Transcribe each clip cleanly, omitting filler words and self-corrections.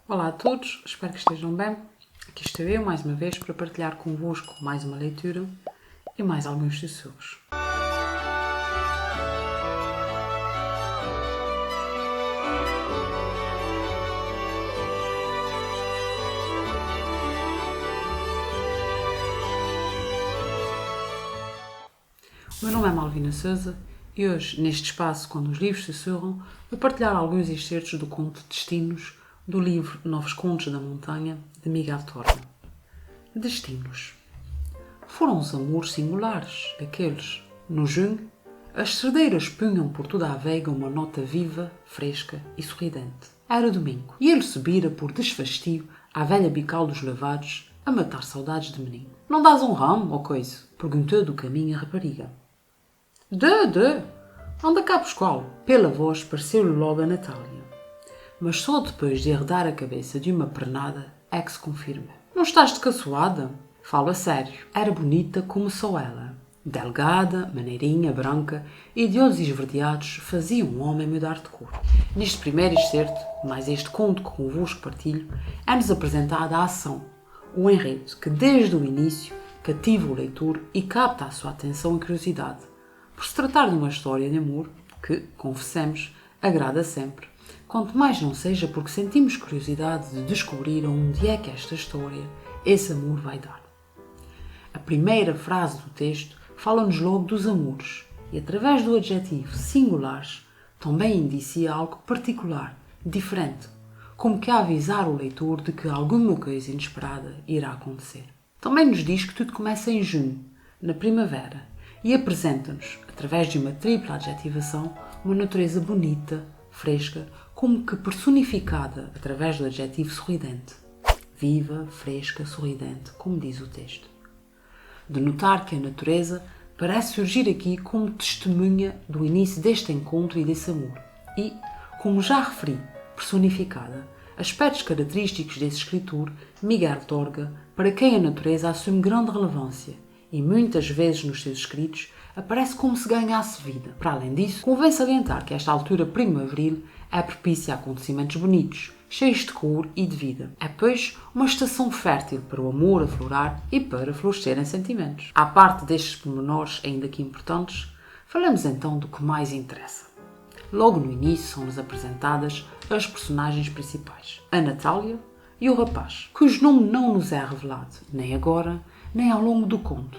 Olá a todos, espero que estejam bem. Aqui estou eu mais uma vez para partilhar convosco mais uma leitura e mais alguns sussurros. O meu nome é Malvina Souza e hoje, neste espaço quando os livros sussurram, vou partilhar alguns excertos do conto Destinos do livro Novos Contos da Montanha, de Miguel Torga. Destinos. Foram os amores singulares, aqueles, no junho, as cerdeiras punham por toda a veiga uma nota viva, fresca e sorridente. Era domingo, e ele subira por desfastio à velha bical dos lavados a matar saudades de menino. Não dás um ramo, ou coisa? Perguntou do caminho a rapariga. Dê, anda cá pessoal. Pela voz pareceu-lhe logo a Natália. Mas só depois de arredar a cabeça de uma pernada é que se confirma. Não estás de caçoada? Falo a sério. Era bonita como só ela. Delgada, maneirinha, branca e de olhos esverdeados fazia um homem mudar de cor. Neste primeiro excerto, mais este conto que convosco partilho, é-nos apresentada a ação, o enredo que desde o início cativa o leitor e capta a sua atenção e curiosidade. Por se tratar de uma história de amor que, confessemos, agrada sempre, quanto mais não seja porque sentimos curiosidade de descobrir onde é que esta história, esse amor vai dar. A primeira frase do texto fala-nos logo dos amores e, através do adjetivo singulares, também indicia algo particular, diferente, como que a avisar o leitor de que alguma coisa inesperada irá acontecer. Também nos diz que tudo começa em junho, na primavera, e apresenta-nos, através de uma tripla adjetivação, uma natureza bonita, fresca, como que personificada através do adjetivo sorridente. Viva, fresca, sorridente, como diz o texto. De notar que a natureza parece surgir aqui como testemunha do início deste encontro e desse amor e, como já referi, personificada, aspectos característicos desse escritor, Miguel Torga, para quem a natureza assume grande relevância e muitas vezes nos seus escritos aparece como se ganhasse vida. Para além disso, convém salientar que esta altura primaveril é propícia a acontecimentos bonitos, cheios de cor e de vida. É, pois, uma estação fértil para o amor aflorar e para florescerem sentimentos. À parte destes pormenores ainda que importantes, falamos então do que mais interessa. Logo no início são-nos apresentadas as personagens principais, a Natália e o rapaz, cujo nome não nos é revelado, nem agora, nem ao longo do conto.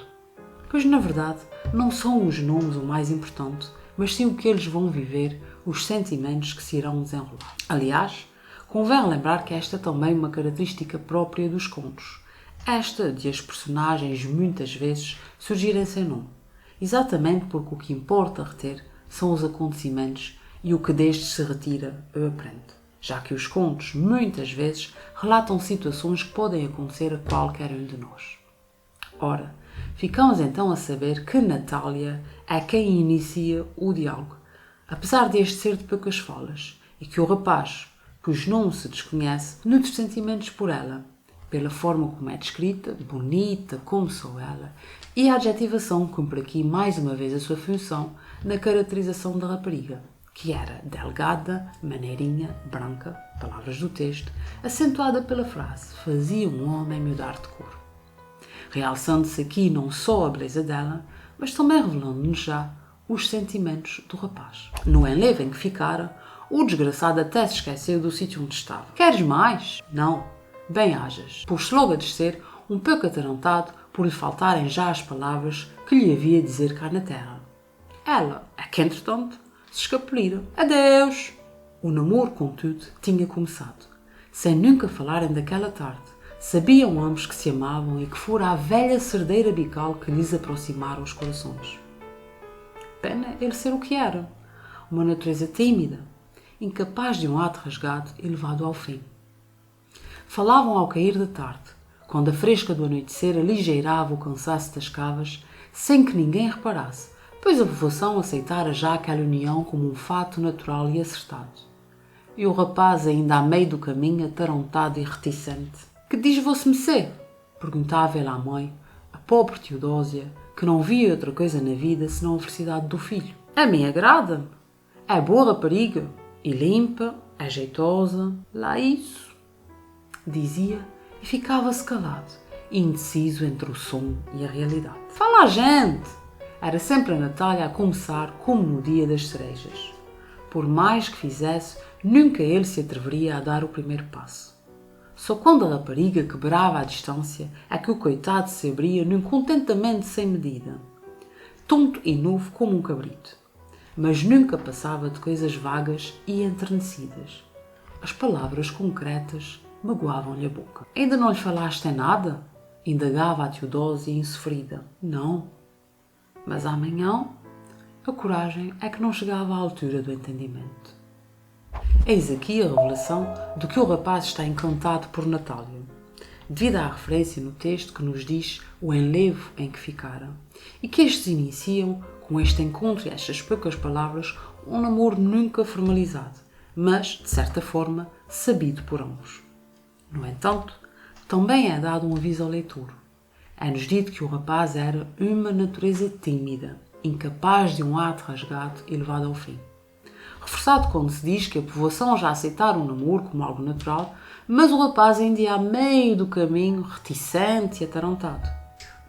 Pois, na verdade, não são os nomes o mais importante, mas sim o que eles vão viver, os sentimentos que se irão desenrolar. Aliás, convém lembrar que esta é também uma característica própria dos contos. Esta de as personagens muitas vezes surgirem sem nome, exatamente porque o que importa reter são os acontecimentos e o que destes se retira ou aprende, já que os contos muitas vezes relatam situações que podem acontecer a qualquer um de nós. Ora, ficamos então a saber que Natália é quem inicia o diálogo, apesar deste ser de poucas falas, e que o rapaz, cujo nome se desconhece, nutre sentimentos por ela, pela forma como é descrita, bonita como sou ela, e a adjetivação cumpre aqui mais uma vez a sua função na caracterização da rapariga, que era delgada, maneirinha, branca, palavras do texto, acentuada pela frase, fazia um homem mudar de cor. Realçando-se aqui não só a beleza dela, mas também revelando-nos já os sentimentos do rapaz. No enlevo em que ficara, o desgraçado até se esqueceu do sítio onde estava. Queres mais? Não. Bem hajas. Pôs-se logo a descer, um pouco atarantado por lhe faltarem já as palavras que lhe havia de dizer cá na terra. Ela é que, entretanto, se escapulira. Adeus! O namoro, contudo, tinha começado. Sem nunca falarem daquela tarde, sabiam ambos que se amavam e que fora a velha cerdeira bical que lhes aproximara os corações. Pena ele ser o que era, uma natureza tímida, incapaz de um ato rasgado e levado ao fim. Falavam ao cair da tarde, quando a fresca do anoitecer aligeirava o cansaço das cavas, sem que ninguém reparasse, pois a povoação aceitara já aquela união como um fato natural e acertado. E o rapaz ainda a meio do caminho, atarantado e reticente. Que diz vosso mecê? Perguntava ele à mãe, a pobre Teodósia, que não via outra coisa na vida senão a felicidade do filho. A mim agrada. É boa rapariga, e limpa, é jeitosa, lá isso. dizia e ficava-se calado, indeciso entre o sonho e a realidade. Fala, gente! Era sempre a Natália a começar como no dia das cerejas. Por mais que fizesse, nunca ele se atreveria a dar o primeiro passo. Só quando a rapariga quebrava a distância é que o coitado se abria num contentamento sem medida, tonto e novo como um cabrito. Mas nunca passava de coisas vagas e enternecidas. As palavras concretas magoavam-lhe a boca. Ainda não lhe falaste em nada? Indagava a Teodósia insofrida. Não. Mas amanhã a coragem é que não chegava à altura do entendimento. Eis aqui a revelação de que o rapaz está encantado por Natália, devido à referência no texto que nos diz o enlevo em que ficaram, e que estes iniciam, com este encontro e estas poucas palavras, um namoro nunca formalizado, mas, de certa forma, sabido por ambos. No entanto, também é dado um aviso ao leitor. É-nos dito que o rapaz era uma natureza tímida, incapaz de um ato rasgado e levado ao fim. Reforçado quando se diz que a povoação já aceitara um namoro como algo natural, mas o rapaz ainda ia a meio do caminho, reticente e atarantado.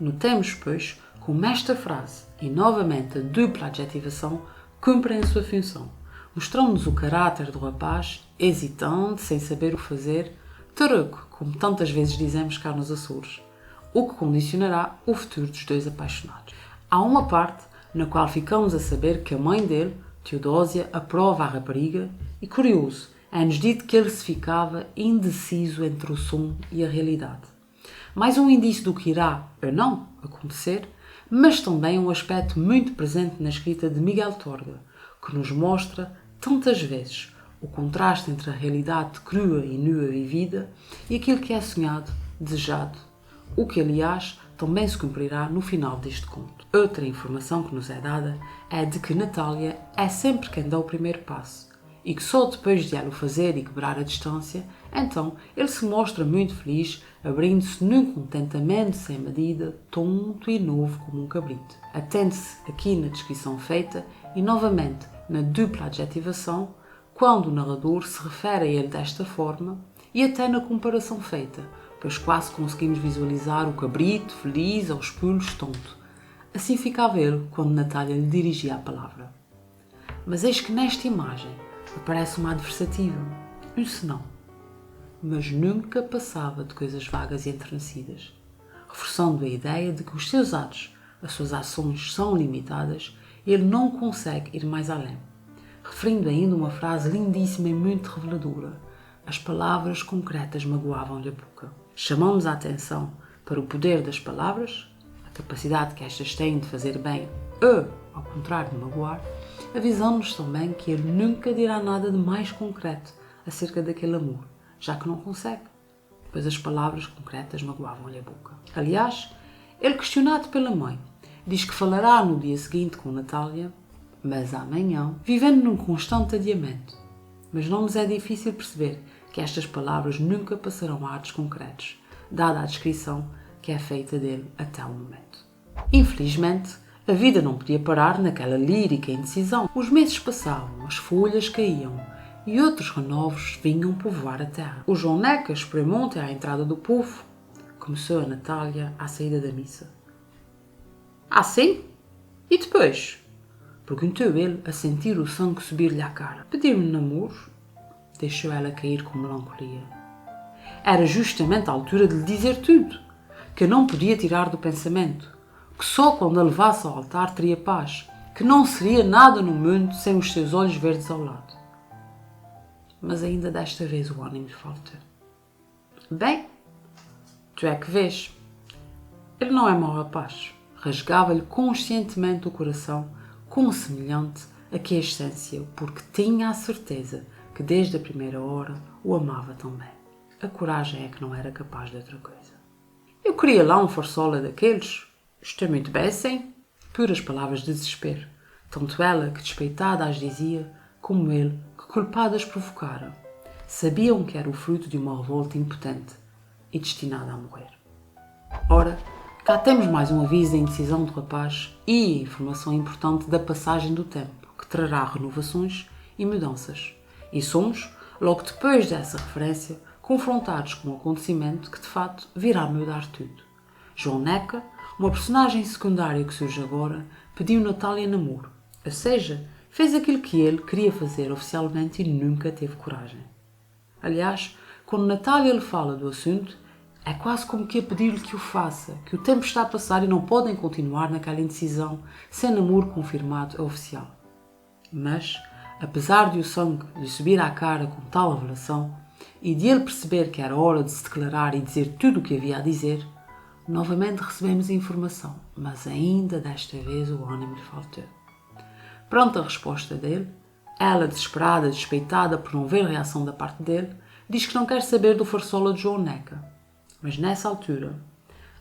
Notemos, pois, como esta frase e novamente a dupla adjetivação cumprem a sua função, mostrando-nos o caráter do rapaz, hesitante, sem saber o fazer, taruco, como tantas vezes dizemos cá nos Açores, o que condicionará o futuro dos dois apaixonados. Há uma parte na qual ficamos a saber que a mãe dele, Teodósia, aprova a rapariga e, curioso, é-nos dito que ele se ficava indeciso entre o sonho e a realidade. Mais um indício do que irá, ou não, acontecer, mas também um aspecto muito presente na escrita de Miguel Torga, que nos mostra, tantas vezes, o contraste entre a realidade crua e nua vivida e aquilo que é sonhado, desejado, o que, aliás, também se cumprirá no final deste conto. Outra informação que nos é dada é de que Natália é sempre quem dá o primeiro passo e que só depois de ela o fazer e quebrar a distância, então ele se mostra muito feliz, abrindo-se num contentamento sem medida, tonto e novo como um cabrito. Atende-se aqui na descrição feita e novamente na dupla adjetivação, quando o narrador se refere a ele desta forma e até na comparação feita, pois quase conseguimos visualizar o cabrito feliz aos pulos tonto. Assim ficava ele quando Natália lhe dirigia a palavra. Mas eis que nesta imagem aparece uma adversativa, um senão, mas nunca passava de coisas vagas e enternecidas, reforçando a ideia de que os seus atos, as suas ações são limitadas e ele não consegue ir mais além, referindo ainda uma frase lindíssima e muito reveladora: as palavras concretas magoavam-lhe a boca. Chamamos a atenção para o poder das palavras, a capacidade que estas têm de fazer bem ou, ao contrário, de magoar, avisando-nos também que ele nunca dirá nada de mais concreto acerca daquele amor, já que não consegue, pois as palavras concretas magoavam-lhe a boca. Aliás, ele, questionado pela mãe, diz que falará no dia seguinte com Natália, mas amanhã, vivendo num constante adiamento. Mas não nos é difícil perceber que estas palavras nunca passarão a atos concretos, dada a descrição que é feita dele até o momento. Infelizmente, a vida não podia parar naquela lírica indecisão. Os meses passavam, as folhas caíam e outros renovos vinham povoar a terra. O João Neca esperou ontem à entrada do povo. Começou a Natália à saída da missa. Ah, sim? E depois? Perguntou ele, a sentir o sangue subir-lhe à cara. Pediu-me namoro? Deixou ela cair com melancolia. Era justamente a altura de lhe dizer tudo, que eu não podia tirar do pensamento, que só quando a levasse ao altar teria paz, que não seria nada no mundo sem os seus olhos verdes ao lado. Mas ainda desta vez o ânimo lhe faltou. Bem, tu é que vês. Ele não é mau rapaz. Rasgava-lhe conscientemente o coração, com semelhante a quiescência, porque tinha a certeza que desde a primeira hora o amava também. A coragem é que não era capaz de outra coisa. Eu queria lá um forçola daqueles. Estou muito bem assim. Puras palavras de desespero. Tanto ela, que despeitada as dizia, como ele, que culpadas provocaram. Sabiam que era o fruto de uma revolta impotente e destinada a morrer. Ora, cá temos mais um aviso da indecisão do rapaz e a informação importante da passagem do tempo, que trará renovações e mudanças. E somos, logo depois dessa referência, confrontados com um acontecimento que de fato virá mudar tudo. João Neca, uma personagem secundária que surge agora, pediu Natália namoro, ou seja, fez aquilo que ele queria fazer oficialmente e nunca teve coragem. Aliás, quando Natália lhe fala do assunto, é quase como que a pedir-lhe que o faça, que o tempo está a passar e não podem continuar naquela indecisão sem namoro confirmado oficial. Mas, apesar de o sangue lhe subir à cara com tal revelação e de ele perceber que era hora de se declarar e dizer tudo o que havia a dizer, novamente recebemos a informação, mas ainda desta vez o ânimo lhe faltou. Pronta a resposta dele, ela, desesperada, despeitada por não ver reação da parte dele, diz que não quer saber do farsola de João Neca. Mas nessa altura,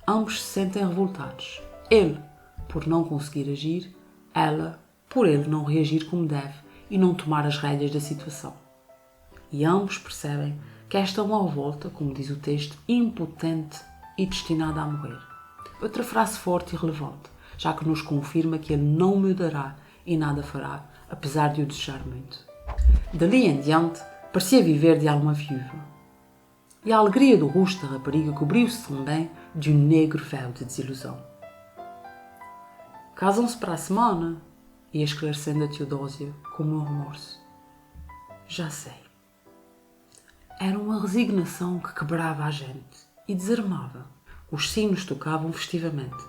ambos se sentem revoltados. Ele, por não conseguir agir, ela, por ele não reagir como deve e não tomar as rédeas da situação. E ambos percebem que esta é uma revolta, como diz o texto, impotente e destinada a morrer. Outra frase forte e relevante, já que nos confirma que ele não mudará e nada fará, apesar de o desejar muito. Dali em diante, parecia viver de alma viúva. E a alegria do rosto da rapariga cobriu-se também de um negro véu de desilusão. Casam-se para a semana, ia esclarecendo a Teodósia com o meu remorso. Já sei. Era uma resignação que quebrava a gente e desarmava. Os sinos tocavam festivamente.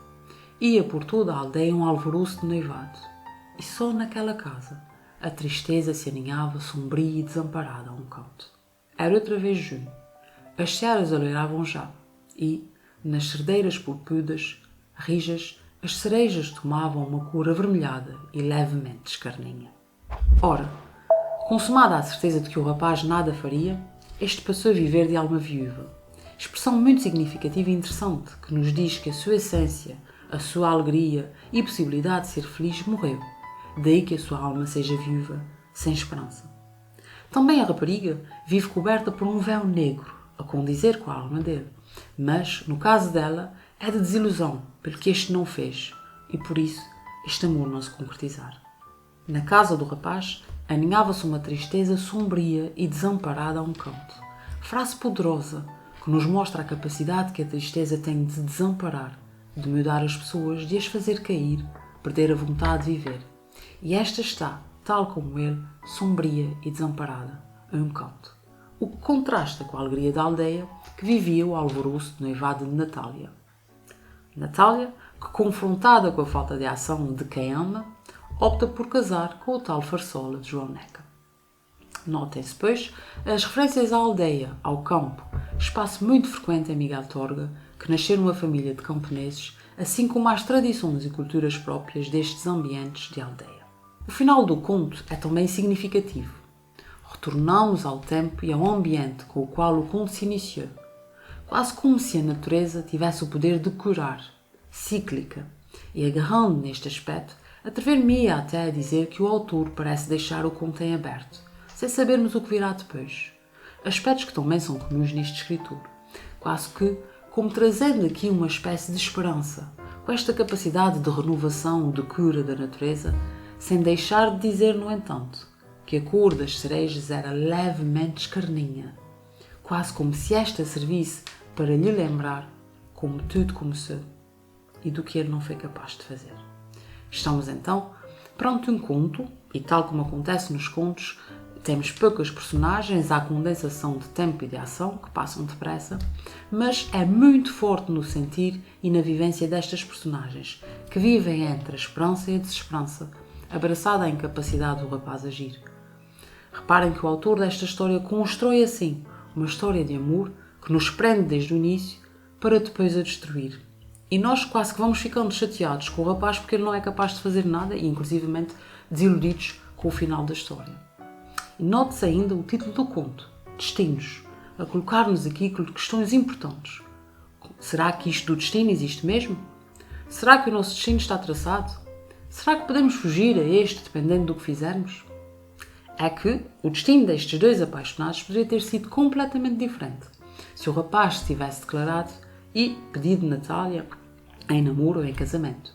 Ia por toda a aldeia um alvoroço de noivado. E só naquela casa a tristeza se aninhava sombria e desamparada a um canto. Era outra vez junho. As searas aloiravam já e, nas cerdeiras pulpudas, rijas, as cerejas tomavam uma cor avermelhada e levemente escarninha. Ora, consumada a certeza de que o rapaz nada faria, este passou a viver de alma viúva. Expressão muito significativa e interessante que nos diz que a sua essência, a sua alegria e possibilidade de ser feliz morreu. Daí que a sua alma seja viúva, sem esperança. Também a rapariga vive coberta por um véu negro, a condizer com a alma dele. Mas, no caso dela, é de desilusão pelo que este não fez e, por isso, este amor não se concretizar. Na casa do rapaz, aninhava-se uma tristeza sombria e desamparada a um canto. Frase poderosa que nos mostra a capacidade que a tristeza tem de desamparar, de mudar as pessoas, de as fazer cair, perder a vontade de viver. E esta está, tal como ele, sombria e desamparada, a um canto. O que contrasta com a alegria da aldeia que vivia o alvoroço de noivado de Natália. Natália, que confrontada com a falta de ação de quem ama, opta por casar com o tal farsola de João Neca. Notem-se, pois, as referências à aldeia, ao campo, espaço muito frequente em Miguel Torga, que nasceu numa família de camponeses, assim como as tradições e culturas próprias destes ambientes de aldeia. O final do conto é também significativo. Retornamos ao tempo e ao ambiente com o qual o conto se iniciou, quase como se a natureza tivesse o poder de curar, cíclica, e agarrando neste aspecto, atrever-me-ia até a dizer que o autor parece deixar o conto em aberto, sem sabermos o que virá depois. Aspectos que também são comuns neste escritor, quase que como trazendo aqui uma espécie de esperança, com esta capacidade de renovação, de cura da natureza, sem deixar de dizer, no entanto, que a cor das cerejas era levemente escarninha, quase como se esta servisse para lhe lembrar como tudo começou e do que ele não foi capaz de fazer. Estamos então perante um conto, e tal como acontece nos contos, temos poucas personagens, há condensação de tempo e de ação, que passam depressa, mas é muito forte no sentir e na vivência destas personagens, que vivem entre a esperança e a desesperança, abraçada à incapacidade do rapaz agir. Reparem que o autor desta história constrói assim uma história de amor que nos prende desde o início para depois a destruir. E nós quase que vamos ficando chateados com o rapaz porque ele não é capaz de fazer nada e inclusivamente desiludidos com o final da história. E note-se ainda o título do conto, Destinos, a colocar-nos aqui questões importantes. Será que isto do destino existe mesmo? Será que o nosso destino está traçado? Será que podemos fugir a este dependendo do que fizermos? É que o destino destes dois apaixonados poderia ter sido completamente diferente se o rapaz se tivesse declarado e pedido Natália em namoro ou em casamento.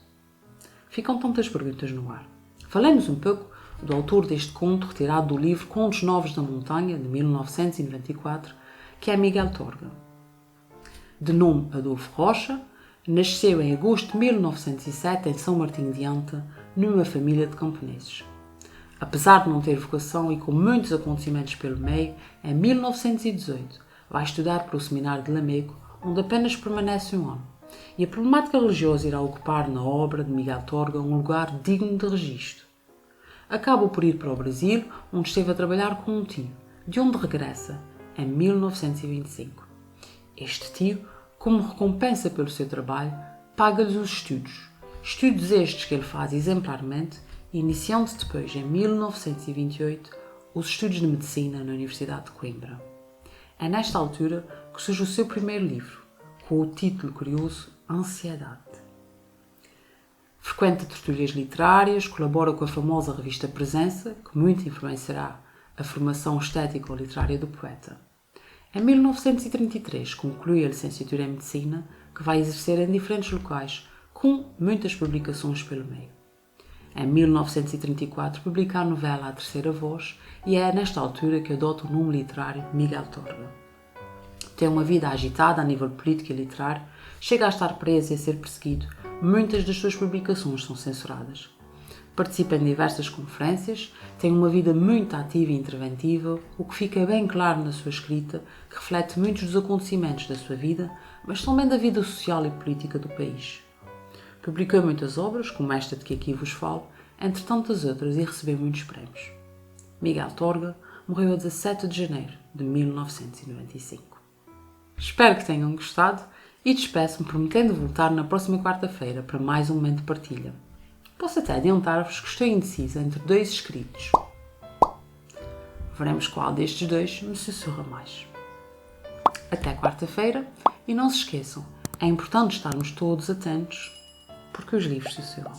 Ficam tantas perguntas no ar. Falemos um pouco do autor deste conto retirado do livro Contos Novos da Montanha, de 1994, que é Miguel Torga. De nome Adolfo Rocha, nasceu em agosto de 1907 em São Martinho de Anta, numa família de camponeses. Apesar de não ter vocação e com muitos acontecimentos pelo meio, em 1918 vai estudar para o Seminário de Lamego, onde apenas permanece um ano. E a problemática religiosa irá ocupar na obra de Miguel Torga um lugar digno de registro. Acaba por ir para o Brasil, onde esteve a trabalhar com um tio, de onde regressa em 1925. Este tio, como recompensa pelo seu trabalho, paga-lhes os estudos. Estudos estes que ele faz exemplarmente, iniciando depois, em 1928, os estudos de medicina na Universidade de Coimbra. É nesta altura que surge o seu primeiro livro, com o título curioso Ansiedade. Frequenta tertúlias literárias, colabora com a famosa revista Presença, que muito influenciará a formação estética ou literária do poeta. Em 1933 conclui a licenciatura em Medicina, que vai exercer em diferentes locais, com muitas publicações pelo meio. Em 1934 publica a novela A Terceira Voz e é nesta altura que adota o nome literário Miguel Torga. Tem uma vida agitada a nível político e literário, chega a estar preso e a ser perseguido. Muitas das suas publicações são censuradas. Participa em diversas conferências, tem uma vida muito ativa e interventiva, o que fica bem claro na sua escrita, que reflete muitos dos acontecimentos da sua vida, mas também da vida social e política do país. Publicou muitas obras, como esta de que aqui vos falo, entre tantas outras, e recebeu muitos prémios. Miguel Torga morreu a 17 de janeiro de 1995. Espero que tenham gostado e despeço-me prometendo voltar na próxima quarta-feira para mais um momento de partilha. Posso até adiantar-vos que estou indecisa entre dois escritos. Veremos qual destes dois me sussurra mais. Até quarta-feira e não se esqueçam, é importante estarmos todos atentos porque os livros sussurram.